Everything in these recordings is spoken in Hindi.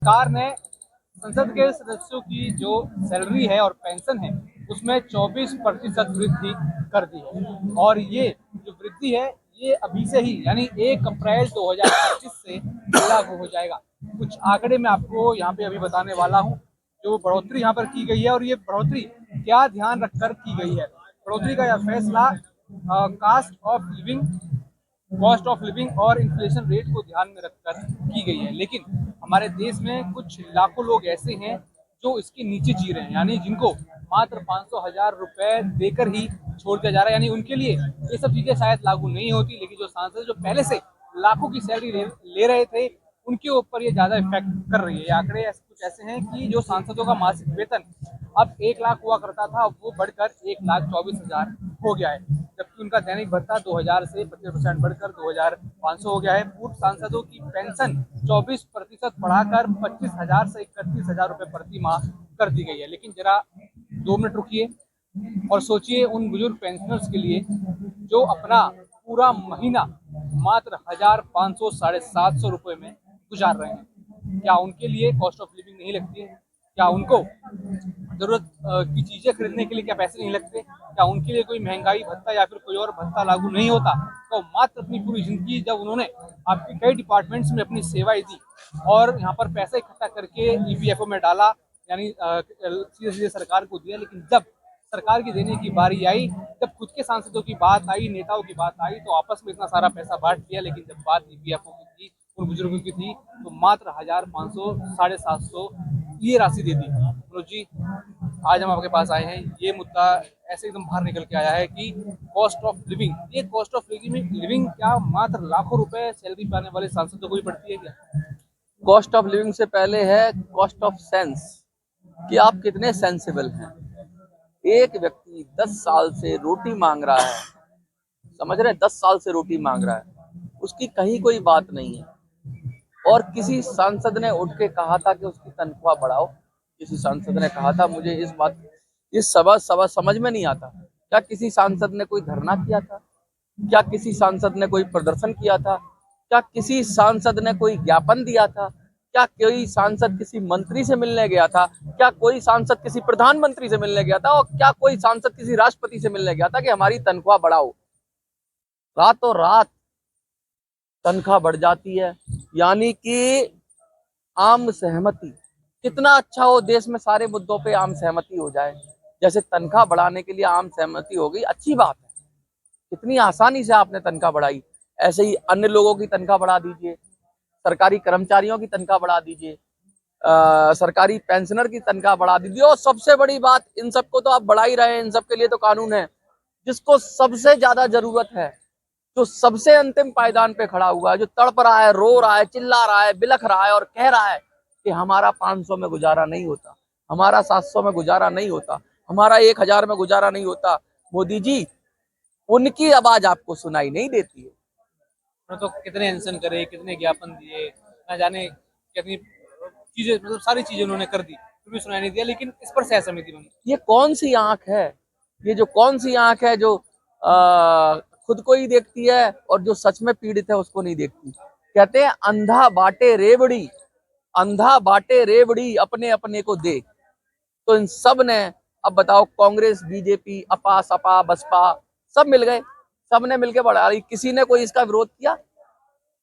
सरकार ने संसद के सदस्यों की जो सैलरी है और पेंशन है उसमें 24% वृद्धि कर दी है। और ये जो वृद्धि है ये अभी से ही यानी 1 अप्रैल 2025 से लागू हो जाएगा। कुछ आंकड़े मैं आपको यहाँ पे अभी बताने वाला हूँ जो बढ़ोतरी यहाँ पर की गई है और ये बढ़ोतरी क्या ध्यान रखकर की गई है। बढ़ोतरी का यह फैसला कॉस्ट ऑफ लिविंग और इन्फ्लेशन रेट को ध्यान में रखकर की गई है। लेकिन हमारे देश में कुछ लाखों लोग ऐसे हैं जो इसके नीचे जी रहे हैं, यानी जिनको मात्र 500,000 रुपए देकर ही छोड़ दिया जा रहा है। यानी उनके लिए ये सब चीजें शायद लागू नहीं होती, लेकिन जो सांसद जो पहले से लाखों की सैलरी ले रहे थे उनके ऊपर ये ज्यादा इफेक्ट कर रही है। ये आंकड़े कुछ ऐसे हैं कि जो सांसदों का मासिक वेतन अब 1 लाख हुआ करता था, अब वो बढ़कर 1,24,000 हो गया है। जबकि उनका दैनिक भत्ता 2000 से 25% बढ़कर 2,500 हो गया है। पूर्व सांसदों की पेंशन 24% बढ़ाकर 25,000 से 31,000 रुपए प्रति माह कर दी गई है। लेकिन जरा 2 मिनट रुकिए और सोचिए उन बुजुर्ग पेंशनर्स के लिए जो अपना पूरा महीना मात्र 1,500 750 रुपए में गुजार रहे हैं। क्या उनके लिए कॉस्ट ऑफ लिविंग नहीं लगती है? क्या उनको जरूरत की चीजें खरीदने के लिए क्या पैसे नहीं लगते? क्या उनके लिए कोई महंगाई भत्ता या फिर कोई और भत्ता लागू नहीं होता? तो मात्र अपनी पूरी जिंदगी जब उन्होंने आपके कई डिपार्टमेंट्स में अपनी सेवाएं दी और यहाँ पर पैसा इकट्ठा करके ईपीएफओ में डाला, यानी सीधे सीधे सरकार को दिया, लेकिन जब सरकार की देने की बारी आई, जब खुद के सांसदों की बात आई, नेताओं की बात आई, तो आपस में इतना सारा पैसा बांट दिया। लेकिन जब बात ईपीएफओ की थी, उन बुजुर्गों की थी, तो मात्र 1,500 750 ये राशि दे दी। मनोज जी, आज हम आपके पास आए हैं, ये मुद्दा ऐसे एकदम बाहर निकल के आया है कि कॉस्ट ऑफ लिविंग, ये कॉस्ट ऑफ लिविंग क्या मात्र लाखों रुपए सैलरी पाने वाले सांसदों को ही पड़ती है क्या? कॉस्ट ऑफ लिविंग से पहले है कॉस्ट ऑफ सेंस, कि आप कितने सेंसिबल हैं। एक व्यक्ति 10 साल से रोटी मांग रहा है, समझ रहे, 10 साल से रोटी मांग रहा है, उसकी कहीं कोई बात नहीं है। और किसी सांसद ने उठ के कहा था कि उसकी तनख्वाह बढ़ाओ। किसी सांसद ने कहा था, मुझे इस सभा समझ में नहीं आता, क्या किसी सांसद ने कोई धरना किया था? क्या किसी सांसद ने कोई प्रदर्शन किया था? क्या किसी सांसद ने कोई ज्ञापन दिया था? क्या कोई सांसद किसी मंत्री से मिलने गया था? क्या कोई सांसद किसी प्रधानमंत्री से मिलने गया था? और क्या कोई सांसद किसी राष्ट्रपति से मिलने गया था कि हमारी तनख्वाह बढ़ाओ? रातों रात तनख्वाह बढ़ जाती है, यानी कि आम सहमति। कितना अच्छा हो देश में सारे मुद्दों पे आम सहमति हो जाए। जैसे तनख्वाह बढ़ाने के लिए आम सहमति हो गई, अच्छी बात है, कितनी आसानी से आपने तनख्वाह बढ़ाई। ऐसे ही अन्य लोगों की तनख्वाह बढ़ा दीजिए, सरकारी कर्मचारियों की तनख्वाह बढ़ा दीजिए, सरकारी पेंशनर की तनख्वाह बढ़ा दीजिए। और सबसे बड़ी बात, इन सबको तो आप बढ़ा ही रहे हैं, इन सब के लिए तो कानून है। जिसको सबसे ज्यादा जरूरत है, जो सबसे अंतिम पायदान पे खड़ा हुआ है, जो तड़प रहा है, रो रहा है, चिल्ला रहा है, बिलख रहा है और कह रहा है कि हमारा 500 में गुजारा नहीं होता, हमारा 700 में गुजारा नहीं होता, हमारा 1,000 में गुजारा नहीं होता, मोदी जी, उनकी आवाज आपको सुनाई नहीं देती है। तो कितने अनशन करे, कितने ज्ञापन दिए, ना जाने कितनी चीजें, मतलब सारी चीजें उन्होंने कर दी, फिर भी सुनाई नहीं दिया। लेकिन इस पर सह समिति बनी। ये कौन सी आंख है? ये जो कौन सी आंख है जो खुद को ही देखती है और जो सच में पीड़ित है उसको नहीं देखती? कहते हैं अंधा बाटे रेवड़ी, अंधा बाटे रेवड़ी अपने अपने को दे। तो इन सब ने, अब बताओ, कांग्रेस, बीजेपी, अपा, सपा, बसपा, सब मिल गए, सब ने मिलकर बढ़ा ली। किसी ने कोई इसका विरोध किया?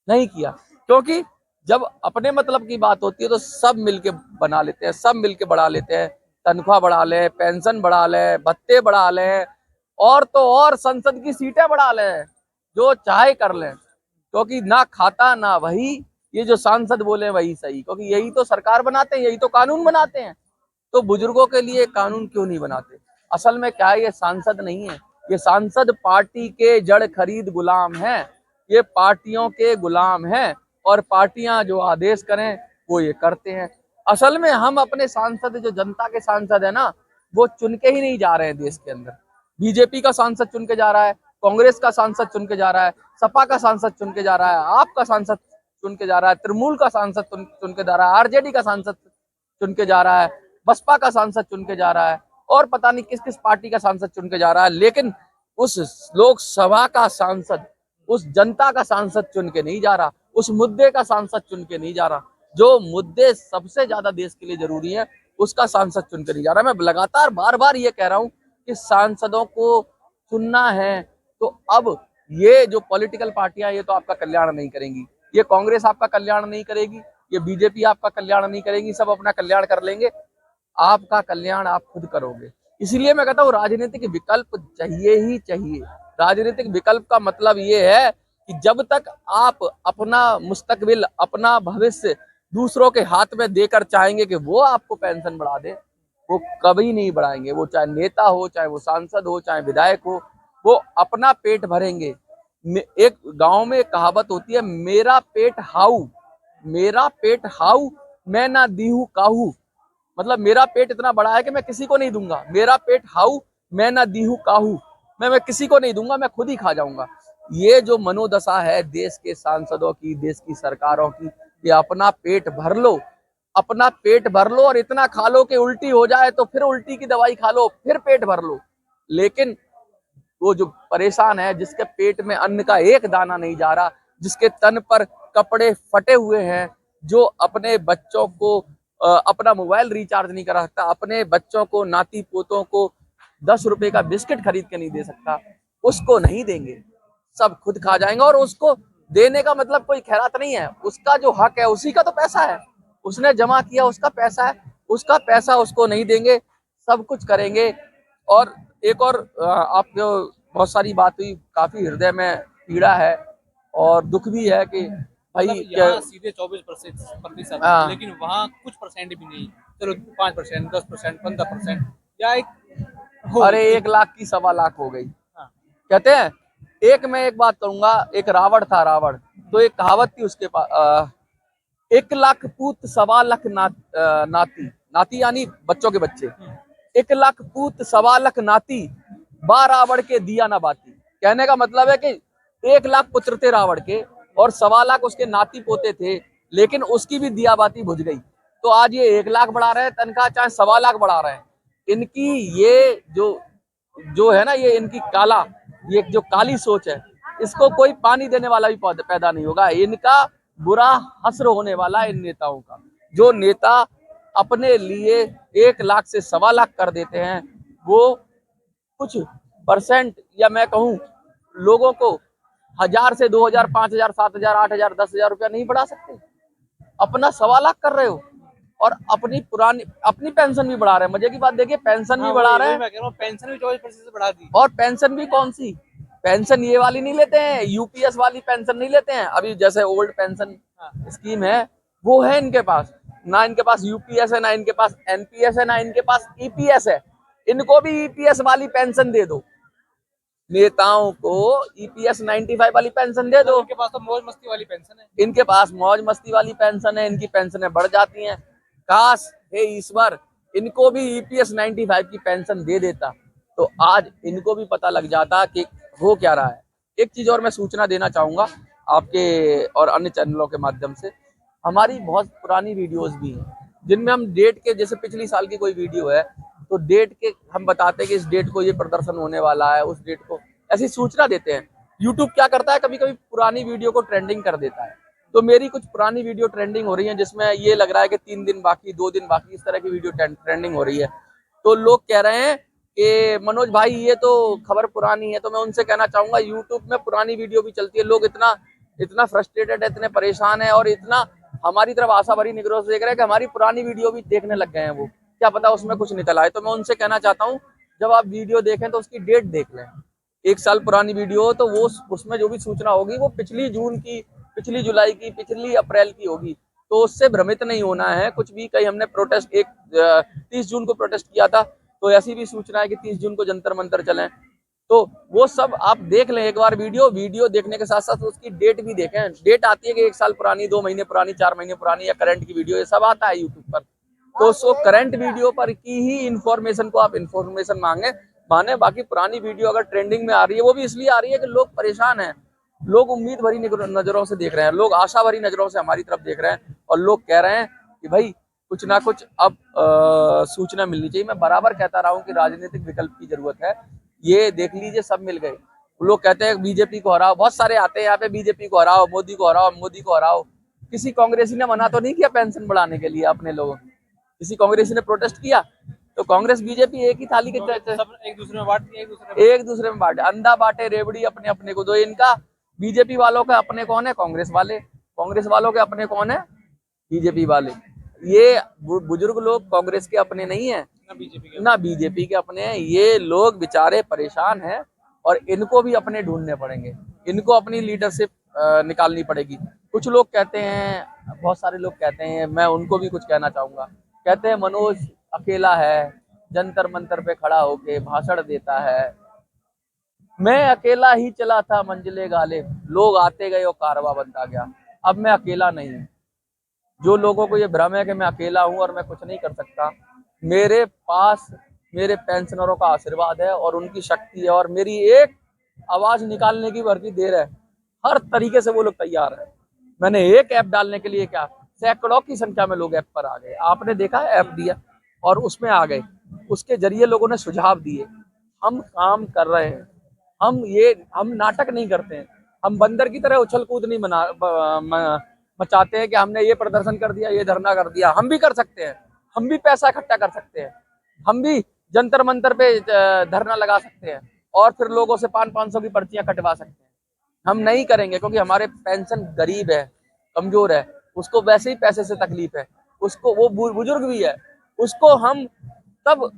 नहीं किया, क्योंकि जब अपने मतलब की बात होती है तो सब मिलके बना लेते हैं, सब मिलके बढ़ा लेते हैं। तनख्वाह बढ़ा ले, पेंशन बढ़ा ले, भत्ते बढ़ा ले, और तो और संसद की सीटें बढ़ा ले, जो चाहे कर ले, क्योंकि ना खाता ना वही, ये जो सांसद बोले वही सही, क्योंकि यही तो सरकार बनाते हैं, यही तो कानून बनाते हैं। तो बुजुर्गों के लिए कानून क्यों नहीं बनाते? असल में क्या है, ये सांसद नहीं है, ये सांसद पार्टी के जड़ खरीद गुलाम हैं, ये पार्टियों के गुलाम हैं, और पार्टियां जो आदेश करें वो ये करते हैं। असल में हम अपने सांसद, जो जनता के सांसद है ना, वो चुन के ही नहीं जा रहे हैं देश के अंदर। बीजेपी का सांसद चुन के जा रहा है, कांग्रेस का सांसद चुन के जा रहा है, सपा का सांसद चुन के जा रहा है, आप का सांसद चुन के जा रहा है, तृणमूल का सांसद चुन के जा रहा है, आरजेडी का सांसद चुन के जा रहा है, बसपा का सांसद चुन के जा रहा है, और पता नहीं किस किस पार्टी का सांसद चुन के जा रहा है। लेकिन उस लोकसभा का सांसद, उस जनता का सांसद चुन के नहीं जा रहा, उस मुद्दे का सांसद चुन के नहीं जा रहा। जो मुद्दे सबसे ज्यादा देश के लिए जरूरी है उसका सांसद चुन कर ही जा रहा है। मैं लगातार बार बार ये कह रहा हूं कि सांसदों को चुनना है, तो अब ये जो पॉलिटिकल पार्टियां ये तो आपका कल्याण नहीं करेंगी, ये कांग्रेस आपका कल्याण नहीं करेगी, ये बीजेपी आपका कल्याण नहीं करेगी, सब अपना कल्याण कर लेंगे, आपका कल्याण आप खुद करोगे। इसलिए मैं कहता हूँ राजनीतिक विकल्प चाहिए ही चाहिए। राजनीतिक विकल्प का मतलब ये है कि जब तक आप अपना मुस्तकबिल, अपना भविष्य दूसरों के हाथ में देकर चाहेंगे कि वो आपको पेंशन बढ़ा दे, वो कभी नहीं बढ़ाएंगे। वो चाहे नेता हो, चाहे वो सांसद हो, चाहे विधायक हो, वो अपना पेट भरेंगे। एक गांव में एक कहावत होती है, मेरा पेट हाउ, मेरा पेट हाउ मैं ना दीहू काहू। मतलब मेरा पेट इतना बड़ा है कि मैं किसी को नहीं दूंगा, मेरा पेट हाउ मैं ना दीहू काहू, मैं किसी को नहीं दूंगा, मैं खुद ही खा जाऊंगा। ये जो मनोदशा है देश के सांसदों की, देश की सरकारों की, ये अपना पेट भर लो, अपना पेट भर लो और इतना खा लो कि उल्टी हो जाए तो फिर उल्टी की दवाई खा लो, फिर पेट भर लो। लेकिन वो जो परेशान है, जिसके पेट में अन्न का एक दाना नहीं जा रहा, जिसके तन पर कपड़े फटे हुए हैं, जो अपने बच्चों को अपना मोबाइल रिचार्ज नहीं करा सकता, अपने बच्चों को, नाती पोतों को 10 रुपए का बिस्किट खरीद के नहीं दे सकता, उसको नहीं देंगे, सब खुद खा जाएंगे। और उसको देने का मतलब कोई खैरात नहीं है, उसका जो हक है उसी का तो पैसा है, उसने जमा किया, उसका पैसा है, उसका पैसा उसको नहीं देंगे, सब कुछ करेंगे। और एक और आप जो बहुत सारी बात हुई, काफी हृदय में पीड़ा है और दुख भी है कि भाई मतलब यहाँ सीधे 24% हाँ, लेकिन वहाँ कुछ परसेंट भी नहीं। चलो 5%, 10%, 15% या एक हो अरे इतनी। 1 लाख की 1.25 लाख हो गई। हाँ, कहते हैं, एक मैं एक बात कहूंगा, एक रावण था, रावण तो एक कहावत थी उसके पास, 1 लाख पूत 1.25 लाख नाती, नाती यानी बच्चों के बच्चे, 1 लाख पूत 1.25 लाख नाती, 12 रावण के दिया ना बाती। कहने का मतलब है कि 1 लाख पुत्र थे रावण के और 1.25 लाख उसके नाती पोते थे, लेकिन उसकी भी दिया बाती बुझ गई। तो आज ये 1 लाख बढ़ा रहे हैं तनख्वाह, चाहे 1.25 लाख बढ़ा रहे हैं, इनकी ये जो जो है ना, ये इनकी काला, ये जो काली सोच है, इसको कोई पानी देने वाला भी पैदा नहीं होगा। इनका बुरा हश्र होने वाला है इन नेताओं का। जो नेता अपने लिए 1 लाख से 1.25 लाख कर देते हैं, वो कुछ परसेंट, या मैं कहूं लोगों को 1000 से 2000, 5000, 7000, 8000, 10,000 रुपया नहीं बढ़ा सकते। अपना 1.25 लाख कर रहे हो और अपनी पुरानी अपनी पेंशन भी बढ़ा रहे हैं। मजे की बात देखिए, पेंशन भी हाँ, बढ़ा वही रहे वही हैं। मैं कह रहा हूँ, पेंशन भी 24% बढ़ा दी। और पेंशन भी कौन सी, पेंशन ये वाली नहीं लेते हैं, यूपीएस वाली पेंशन नहीं लेते हैं। अभी जैसे ओल्ड पेंशन हाँ, स्कीम है, वो है इनके पास ना, इनके पास यूपीएस है, ना इनके पास एनपीएस है, ना इनके पास ईपीएस है। इनको भी ईपीएस वाली पेंशन दे दो, नेताओं को ईपीएस 95 वाली पेंशन दे मतलब दो। इनके पास तो मौज मस्ती वाली पेंशन है। इनके पास मौज मस्ती वाली पेंशन है, इनकी पेंशनें बढ़ जाती हैं। काश हे ईश्वर इनको भी ईपीएस 95 की पेंशन दे देता, तो आज इनको भी पता लग जाता कि हो क्या रहा है। एक चीज और मैं सूचना देना चाहूंगा आपके और अन्य चैनलों के माध्यम से, हमारी बहुत पुरानी वीडियोस भी हैं जिनमें हम डेट के, जैसे पिछली साल की कोई वीडियो है तो डेट के हम बताते हैं कि इस डेट को ये प्रदर्शन होने वाला है, उस डेट को ऐसी सूचना देते हैं। यूट्यूब क्या करता है, कभी कभी पुरानी वीडियो को ट्रेंडिंग कर देता है। तो मेरी कुछ पुरानी वीडियो ट्रेंडिंग हो रही है जिसमें ये लग रहा है कि 3 दिन बाकी, 2 दिन बाकी, इस तरह की वीडियो ट्रेंडिंग हो रही है। तो लोग कह रहे हैं कि मनोज भाई ये तो खबर पुरानी है। तो मैं उनसे कहना चाहूंगा, यूट्यूब में पुरानी वीडियो भी चलती है। लोग इतना इतना फ्रस्ट्रेटेड है, इतने परेशान है और इतना हमारी तरफ आशा भरी निगाहों से देख रहे हैं कि हमारी पुरानी वीडियो भी देखने लग गए हैं। वो क्या पता उसमें कुछ निकल आए। तो मैं उनसे कहना चाहता हूँ, जब आप वीडियो देखें तो उसकी डेट देख लें। 1 साल पुरानी वीडियो हो तो वो उसमें जो भी सूचना होगी वो पिछली जून की, पिछली जुलाई की, पिछली अप्रैल की होगी। तो उससे भ्रमित नहीं होना है कुछ भी। कहीं हमने प्रोटेस्ट 30 जून को प्रोटेस्ट किया था, तो ऐसी भी सूचना है कि 30 जून को जंतर मंतर चलें। तो वो सब आप देख लें एक बार वीडियो देखने के साथ साथ उसकी डेट भी देखें। डेट आती है कि 1 साल पुरानी, 2 महीने पुरानी, 4 महीने पुरानी, या करंट की वीडियो, ये सब आता है यूट्यूब पर। तो सो करंट वीडियो पर की ही इंफॉर्मेशन को आप इंफॉर्मेशन माने। बाकी पुरानी वीडियो अगर ट्रेंडिंग में आ रही है, वो भी इसलिए आ रही है कि लोग परेशान हैं, लोग उम्मीद भरी नजरों से देख रहे हैं, लोग आशा भरी नजरों से हमारी तरफ देख रहे हैं और लोग कह रहे हैं कि भाई कुछ ना कुछ अब सूचना मिलनी चाहिए। मैं बराबर कहता रहा हूँ कि राजनीतिक विकल्प की जरूरत है। ये देख लीजिए, सब मिल गए। लोग कहते हैं बीजेपी को हराओ, बहुत सारे आते हैं यहाँ पे, बीजेपी को हराओ, मोदी को हराओ, मोदी को हराओ। किसी कांग्रेसी ने मना तो नहीं किया पेंशन बढ़ाने के लिए अपने लोगों की? किसी कांग्रेसी ने प्रोटेस्ट किया? तो कांग्रेस बीजेपी एक ही थाली के सब एक दूसरे में बांटती है, एक दूसरे में बांटे, अंधा बांटे रेवड़ी अपने अपने को। तो इनका बीजेपी वालों के अपने कौन है? कांग्रेस वाले। कांग्रेस वालों के अपने कौन है? बीजेपी वाले। ये बुजुर्ग लोग कांग्रेस के अपने नहीं है ना बीजेपी के अपने हैं। ये लोग बेचारे परेशान हैं और इनको भी अपने ढूंढने पड़ेंगे, इनको अपनी लीडरशिप निकालनी पड़ेगी। कुछ लोग कहते हैं, बहुत सारे लोग कहते हैं, मैं उनको भी कुछ कहना चाहूंगा, कहते हैं मनोज अकेला है, जंतर मंतर पे खड़ा होके भाषण देता है। मैं अकेला ही चला था मंजिले गालिब, लोग आते गए और कारवां बनता गया। अब मैं अकेला नहीं हूँ। जो लोगों को ये भ्रम है कि मैं अकेला हूं और मैं कुछ नहीं कर सकता, मेरे पास मेरे पेंशनरों का आशीर्वाद है और उनकी शक्ति है और मेरी एक आवाज निकालने की भरती देर है। हर तरीके से वो लोग तैयार है। मैंने एक ऐप डालने के लिए क्या सैकड़ों की संख्या में लोग ऐप पर आ गए। आपने देखा है, ऐप दिया और उसमें आ गए, उसके जरिए लोगों ने सुझाव दिए। हम काम कर रहे हैं, हम नाटक नहीं करते हैं, हम बंदर की तरह उछल कूद नहीं मचाते हैं कि हमने ये प्रदर्शन कर दिया, ये धरना कर दिया। हम भी कर सकते हैं, हम भी पैसा इकट्ठा कर सकते हैं, हम भी जंतर मंतर पे धरना लगा सकते हैं और फिर लोगों से 500-500 की पर्चियां कटवा सकते हैं। हम नहीं करेंगे क्योंकि हमारे पेंशन गरीब है, कमजोर है, उसको वैसे ही पैसे से तकलीफ है, उसको वो बुजुर्ग भी है, उसको हम तब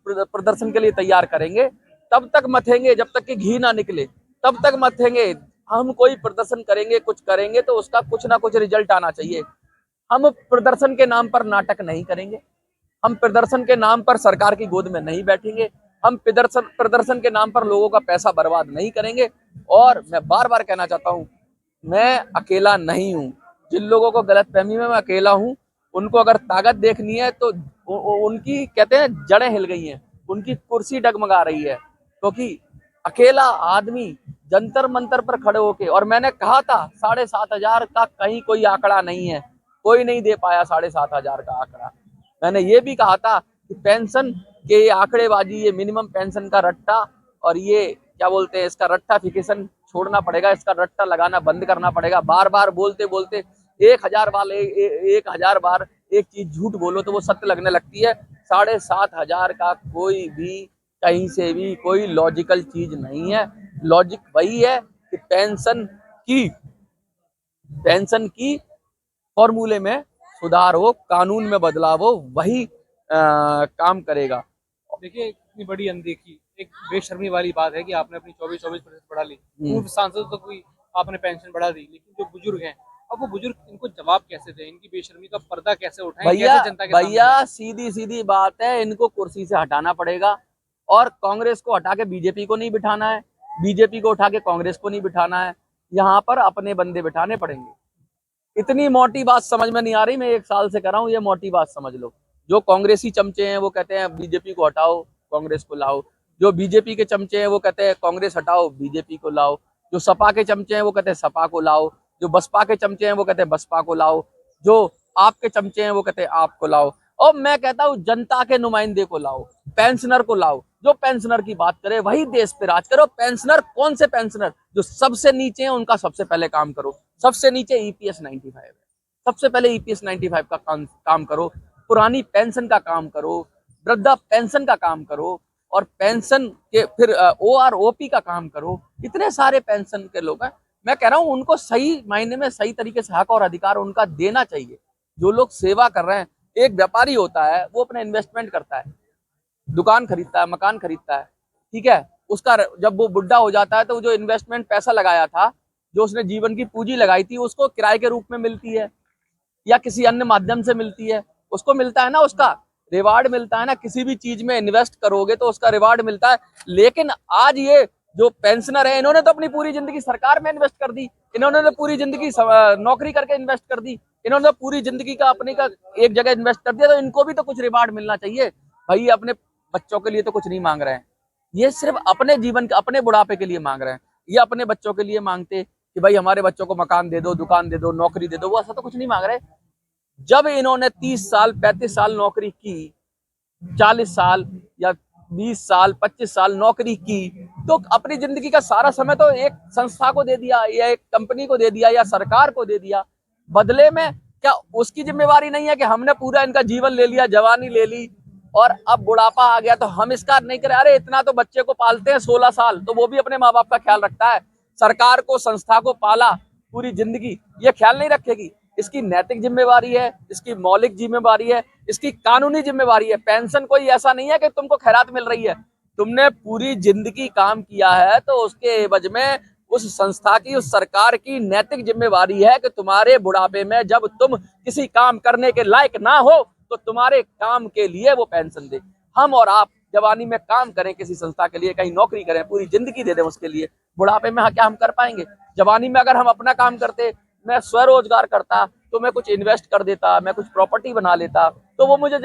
प्रदर्शन के लिए तैयार करेंगे, तब तक मथेंगे जब तक कि घी ना निकले, तब तक मथेंगे। हम कोई प्रदर्शन करेंगे, कुछ करेंगे तो उसका कुछ ना कुछ रिजल्ट आना चाहिए। हम प्रदर्शन के नाम पर नाटक नहीं करेंगे, हम प्रदर्शन के नाम पर सरकार की गोद में नहीं बैठेंगे, हम प्रदर्शन के नाम पर लोगों का पैसा बर्बाद नहीं करेंगे। और मैं बार बार कहना चाहता हूं, मैं अकेला नहीं हूं। जिन लोगों को गलतफहमी में मैं अकेला हूं, उनको अगर ताकत देखनी है तो उनकी कहते हैं जड़ें हिल गई हैं, उनकी कुर्सी डगमगा रही है, क्योंकि अकेला आदमी जंतर मंतर पर खड़े होके, और मैंने कहा था 7,500 का कहीं कोई आंकड़ा नहीं है, कोई नहीं दे पाया 7,500 का आंकड़ा। मैंने ये भी कहा था कि पेंशन के ये आंकड़ेबाजी, ये मिनिमम पेंशन का रट्टा और ये क्या बोलते हैं, इसका रट्टाफिकेशन छोड़ना पड़ेगा, इसका रट्टा लगाना बंद करना पड़ेगा। बार बार बोलते बोलते 1,000 बार एक चीज झूठ बोलो तो वो सत्य लगने लगती है। 7,500 का कोई भी कहीं से भी कोई लॉजिकल चीज नहीं है। लॉजिक वही है कि पेंशन की फॉर्मूले में सुधार हो, कानून में बदलाव हो, वही काम करेगा। देखिए, इतनी बड़ी अनदेखी, एक बेशर्मी वाली बात है कि आपने अपनी 24% बढ़ा ली, पूर्व सांसद तो कोई आपने पेंशन बढ़ा दी, लेकिन जो बुजुर्ग हैं, अब वो बुजुर्ग इनको जवाब कैसे दें, इनकी बेशर्मी का पर्दा कैसे उठाएं, कैसे जनता के सामने भैया सीधी सीधी बात है, इनको कुर्सी से हटाना पड़ेगा और कांग्रेस को हटा के बीजेपी को नहीं बिठाना है, बीजेपी को उठा के कांग्रेस को नहीं बिठाना है, यहाँ पर अपने बंदे बिठाने पड़ेंगे। इतनी मोटी बात समझ में नहीं आ रही, मैं 1 साल से कर रहा हूँ, ये मोटी बात समझ लो। जो कांग्रेसी चमचे हैं वो कहते हैं बीजेपी को हटाओ, कांग्रेस को लाओ। जो बीजेपी के चमचे हैं वो कहते हैं कांग्रेस हटाओ, बीजेपी को लाओ। जो सपा के चमचे हैं वो कहते हैं सपा को लाओ। जो बसपा के चमचे हैं वो कहते हैं बसपा को लाओ। जो आपके चमचे हैं वो कहते हैं आपको लाओ। और मैं कहता हूँ जनता के नुमाइंदे को लाओ, पेंशनर को लाओ। जो पेंशनर की बात करे वही देश पे राज करो। पेंशनर कौन से पेंशनर? जो सबसे नीचे हैं उनका सबसे पहले काम करो। सबसे नीचे ईपीएस 95 है, सबसे पहले ईपीएस 95 का काम करो। पुरानी पेंशन का काम करो, वृद्धा पेंशन का काम करो और पेंशन के फिर ओआरओपी का काम करो। इतने सारे पेंशन के लोग हैं, मैं कह रहा हूं उनको सही मायने में सही तरीके से हक और अधिकार उनका देना चाहिए। जो लोग सेवा कर रहे हैं, एक व्यापारी होता है वो अपना इन्वेस्टमेंट करता है, दुकान खरीदता है, मकान खरीदता है, ठीक है। उसका जब वो बुढ़ा हो जाता है तो जो इन्वेस्टमेंट पैसा लगाया था, जो उसने जीवन की पूंजी लगाई थी, उसको किराए के रूप में मिलती है या किसी अन्य माध्यम से मिलती है। उसको मिलता है ना, उसका रिवार्ड मिलता है ना। किसी भी चीज में इन्वेस्ट करोगे तो उसका रिवार्ड मिलता है। लेकिन आज ये जो पेंशनर है, इन्होंने तो अपनी पूरी जिंदगी सरकार में इन्वेस्ट कर दी, इन्होंने तो पूरी जिंदगी नौकरी करके इन्वेस्ट कर दी, इन्होंने तो पूरी जिंदगी का अपने का एक जगह इन्वेस्ट कर दिया, तो इनको भी तो कुछ रिवार्ड मिलना चाहिए। भाई अपने बच्चों के लिए तो कुछ नहीं मांग रहे हैं, ये सिर्फ अपने जीवन अपने बुढ़ापे के लिए मांग रहे हैं। ये अपने बच्चों के लिए मांगते कि भाई हमारे बच्चों को मकान दे दो, दुकान दे दो, नौकरी दे दो, वो ऐसा तो कुछ नहीं मांग रहे। जब इन्होंने 30 साल 35 साल नौकरी की, 40 साल या 20 साल 25 साल नौकरी की, तो अपनी जिंदगी का सारा समय तो एक संस्था को दे दिया या एक कंपनी को दे दिया या सरकार को दे दिया। बदले में क्या उसकी जिम्मेवारी नहीं है कि हमने पूरा इनका जीवन ले लिया, जवानी ले ली और अब बुढ़ापा आ गया तो हम इसका नहीं करें? अरे इतना तो बच्चे को पालते हैं 16 साल, तो वो भी अपने माँ बाप का ख्याल रखता है। सरकार को, संस्था को पाला पूरी जिंदगी, ये ख्याल नहीं रखेगी? इसकी नैतिक जिम्मेवारी है, इसकी मौलिक जिम्मेवारी है, इसकी कानूनी जिम्मेवारी है। पेंशन कोई ऐसा नहीं है कि तुमको खैरात मिल रही है, तुमने पूरी जिंदगी काम किया है तो उसके एवज में उस संस्था की, उस सरकार की नैतिक जिम्मेवारी है कि तुम्हारे बुढ़ापे में जब तुम किसी काम करने के लायक ना हो तो तुम्हारे काम के लिए वो पेंशन दे। हम और आप जवानी में काम करें किसी संस्था के लिए, कहीं नौकरी करें, पूरी जिंदगी दे दें उसके लिए, बुढ़ापे में क्या हम कर पाएंगे? जवानी में अगर हम अपना काम करते, मैं स्वरोजगार करता तो मैं कुछ इन्वेस्ट कर देता, मैं कुछ प्रॉपर्टी बना लेता तो वो मुझे,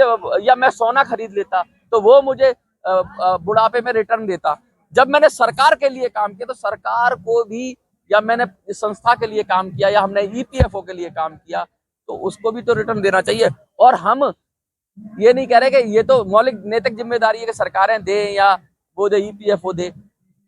या मैं सोना खरीद लेता तो वो मुझे बुढ़ापे में रिटर्न देता। जब मैंने सरकार के लिए काम किया तो सरकार को भी, या मैंने संस्था के लिए काम किया, या हमने ईपीएफओ के लिए काम किया तो उसको भी तो रिटर्न देना चाहिए। और हम ये नहीं कह रहे कि ये तो मौलिक नैतिक जिम्मेदारी है कि सरकारें दें या वो दे, ईपीएफओ दे।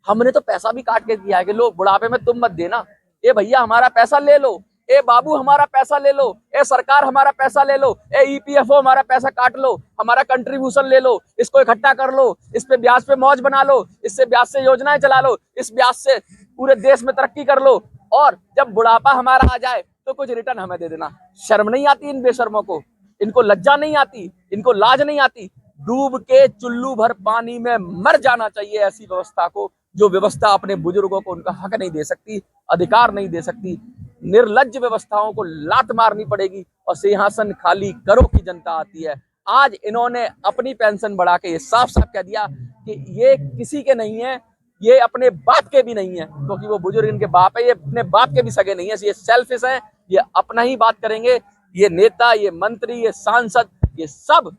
हमने तो पैसा भी काट के दिया है कि लो बुढ़ापे में तुम मत देना, ए भैया हमारा पैसा ले लो, ए बाबू हमारा पैसा ले लो, ए सरकार हमारा पैसा ले लो, ए ईपीएफओ हमारा पैसा काट लो, हमारा कंट्रीब्यूशन ले लो, इसको इकट्ठा कर लो, इस पे ब्याज पे मौज बना लो, इससे ब्याज से योजनाएं चला लो, इस ब्याज से पूरे देश में तरक्की कर लो, और जब बुढ़ापा हमारा आ जाए तो कुछ रिटर्न हमें दे देना। शर्म नहीं आती इन बेशर्मों को? इनको लज्जा नहीं आती? इनको लाज नहीं आती? डूब के चुल्लू भर पानी में मर जाना चाहिए ऐसी व्यवस्था को, जो व्यवस्था अपने बुजुर्गों को उनका हक नहीं दे सकती, अधिकार नहीं दे सकती। निर्लज्ज व्यवस्थाओं को लात मारनी पड़ेगी और सिंहासन खाली करो की जनता आती है। आज इन्होंने अपनी पेंशन बढ़ा के ये साफ साफ कह दिया कि ये किसी के नहीं है, ये अपने बाप के भी नहीं है, क्योंकि वो बुजुर्ग इनके बाप है, ये अपने बाप के भी सगे नहीं है, ये सेल्फिश है, ये अपना ही बात करेंगे। ये नेता, ये मंत्री, ये सांसद, ये सब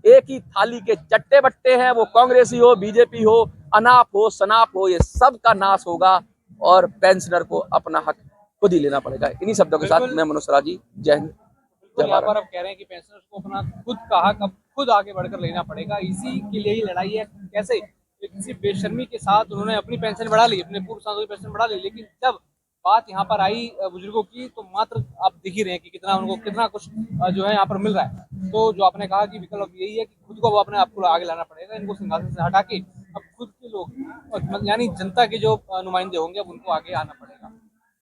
एक ही थाली के चट्टे बट्टे हैं। वो कांग्रेसी हो, बीजेपी हो, अनाप हो, सनाप हो, ये सब का नाश होगा और पेंशनर को अपना हक खुद ही लेना पड़ेगा। इन्हीं शब्दों के साथ मैं मनोज राजी, जय हिंद, तो यहाँ पर अब कह रहे हैं कि पेंशनर्स को अपना खुद का हक अब खुद आगे बढ़कर लेना पड़ेगा, इसी के लिए ही लड़ाई है। कैसे किसी बेशर्मी के साथ उन्होंने अपनी पेंशन बढ़ा ली, अपने पूर्व सांसदों की पेंशन बढ़ा ली, लेकिन जब बात यहाँ पर आई बुजुर्गों की तो मात्र आप दिख ही रहे हैं कि कितना उनको कितना कुछ जो है यहाँ पर मिल रहा है। तो जो आपने कहा कि विकल्प यही है कि खुद को अपने आप को आगे लाना पड़ेगा, इनको सिंहासन से हटा के अब खुद के लोग यानी जनता के जो नुमाइंदे होंगे अब उनको आगे आना पड़ेगा।